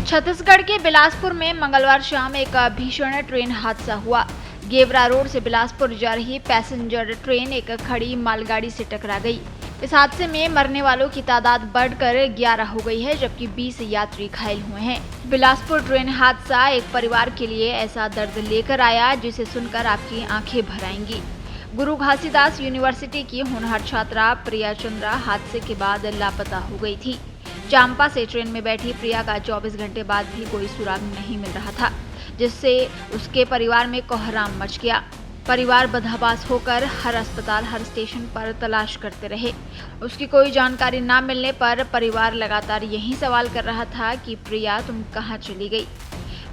छत्तीसगढ़ के बिलासपुर में मंगलवार शाम एक भीषण ट्रेन हादसा हुआ। गेवरा रोड से बिलासपुर जा रही पैसेंजर ट्रेन एक खड़ी मालगाड़ी से टकरा गई। इस हादसे में मरने वालों की तादाद बढ़कर 11 हो गई है, जबकि 20 यात्री घायल हुए हैं। बिलासपुर ट्रेन हादसा एक परिवार के लिए ऐसा दर्द लेकर आया जिसे सुनकर आपकी आंखें भर आएंगी। गुरु घासीदास यूनिवर्सिटी की होनहार छात्रा प्रिया चंद्रा हादसे के बाद लापता हो गई थी। चांपा से ट्रेन में बैठी प्रिया का 24 घंटे बाद भी कोई सुराग नहीं मिल रहा था, जिससे उसके परिवार में कोहराम मच गया। परिवार बदहवास होकर हर अस्पताल, हर स्टेशन पर तलाश करते रहे। उसकी कोई जानकारी न मिलने पर परिवार लगातार यही सवाल कर रहा था कि प्रिया तुम कहाँ चली गई।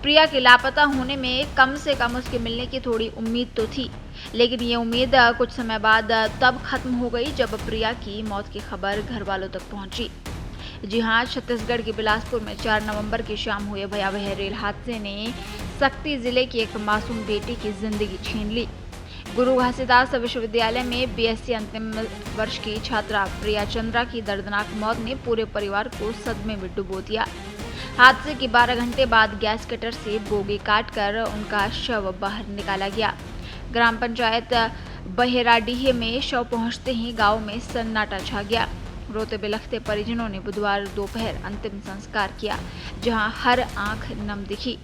प्रिया के लापता होने में कम से कम उसके मिलने की थोड़ी उम्मीद तो थी, लेकिन ये उम्मीद कुछ समय बाद तब खत्म हो गई जब प्रिया की मौत की खबर घर वालों तक पहुंची। जी हां, छत्तीसगढ़ के बिलासपुर में 4 नवंबर की शाम हुए भयावह रेल हादसे ने सक्ती जिले की एक मासूम बेटी की जिंदगी छीन ली। गुरु घासीदास विश्वविद्यालय में बीएससी अंतिम वर्ष की छात्रा प्रिया चंद्रा की दर्दनाक मौत ने पूरे परिवार को सदमे में डुबो दिया। हादसे के 12 घंटे बाद गैस कटर से बोगी काटकर उनका शव बाहर निकाला गया। ग्राम पंचायत बहेराडीह में शव पहुंचते ही गांव में सन्नाटा छा गया। रोते बिलखते परिजनों ने बुधवार दोपहर अंतिम संस्कार किया, जहां हर आंख नम दिखी।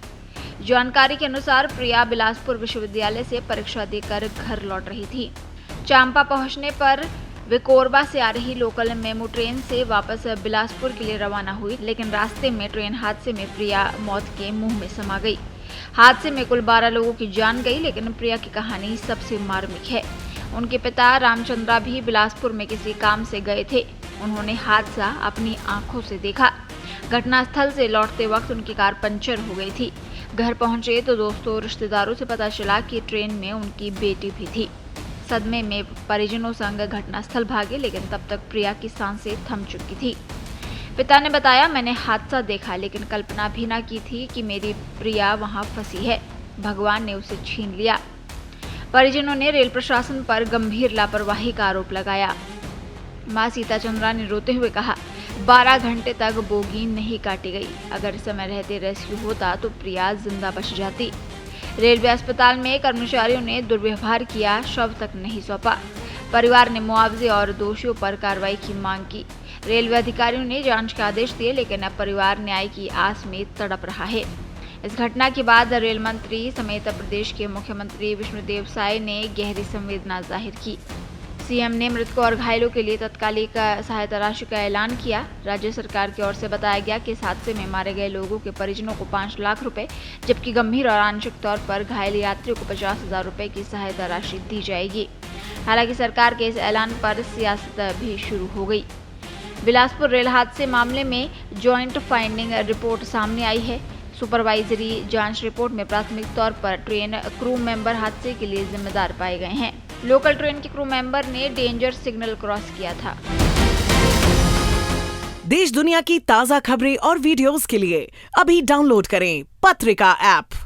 जानकारी के अनुसार प्रिया बिलासपुर विश्वविद्यालय से परीक्षा देकर घर लौट रही थी। चांपा पहुंचने पर वे कोरबा से आ रही लोकल मेमू ट्रेन से वापस बिलासपुर के लिए रवाना हुई, लेकिन रास्ते में ट्रेन हादसे में प्रिया मौत के मुंह में समा गई। हादसे में कुल 12 लोगों की जान गई, लेकिन प्रिया की कहानी सबसे मार्मिक है। उनके पिता रामचंद्रा भी बिलासपुर में किसी काम से गए थे। उन्होंने हादसा अपनी आंखों से देखा। घटनास्थल से लौटते वक्त उनकी कार पंचर हो गई थी। घर पहुंचे तो दोस्तों और रिश्तेदारों से पता चला कि ट्रेन में उनकी बेटी भी थी। सदमे में परिजनों संग घटनास्थल भागे, लेकिन तब तक प्रिया की सांसें थम चुकी थी। पिता ने बताया, मैंने हादसा देखा, लेकिन कल्पना भी न की थी कि मेरी प्रिया वहां फंसी है। भगवान ने उसे छीन लिया। परिजनों ने रेल प्रशासन पर गंभीर लापरवाही का आरोप लगाया। मां सीता चंद्रा ने रोते हुए कहा, 12 घंटे तक बोगी नहीं काटी गई। अगर समय रहते रेस्क्यू होता तो प्रिया जिंदा बच जाती। रेलवे अस्पताल में कर्मचारियों ने दुर्व्यवहार किया, शव तक नहीं सौंपा। परिवार ने मुआवजे और दोषियों पर कार्रवाई की मांग की। रेलवे अधिकारियों ने जांच के आदेश दिए, लेकिन अब परिवार न्याय की आस में तड़प रहा है। इस घटना के बाद रेल मंत्री समेत प्रदेश के मुख्यमंत्री विष्णुदेव साय ने गहरी संवेदना जाहिर की। सीएम ने मृतकों और घायलों के लिए तत्कालिक सहायता राशि का ऐलान किया। राज्य सरकार की ओर से बताया गया कि इस हादसे में मारे गए लोगों के परिजनों को 5 लाख रुपए, जबकि गंभीर और आंशिक तौर पर घायल यात्रियों को 50,000 रुपए की सहायता राशि दी जाएगी। हालांकि सरकार के इस ऐलान पर सियासत भी शुरू हो गई। बिलासपुर रेल हादसे मामले में ज्वाइंट फाइंडिंग रिपोर्ट सामने आई है। सुपरवाइजरी जांच रिपोर्ट में प्राथमिक तौर पर ट्रेन क्रू मेंबर हादसे के लिए जिम्मेदार पाए गए हैं। लोकल ट्रेन के क्रू मेंबर ने डेंजर सिग्नल क्रॉस किया था। देश दुनिया की ताजा खबरें और वीडियोस के लिए अभी डाउनलोड करें पत्रिका ऐप।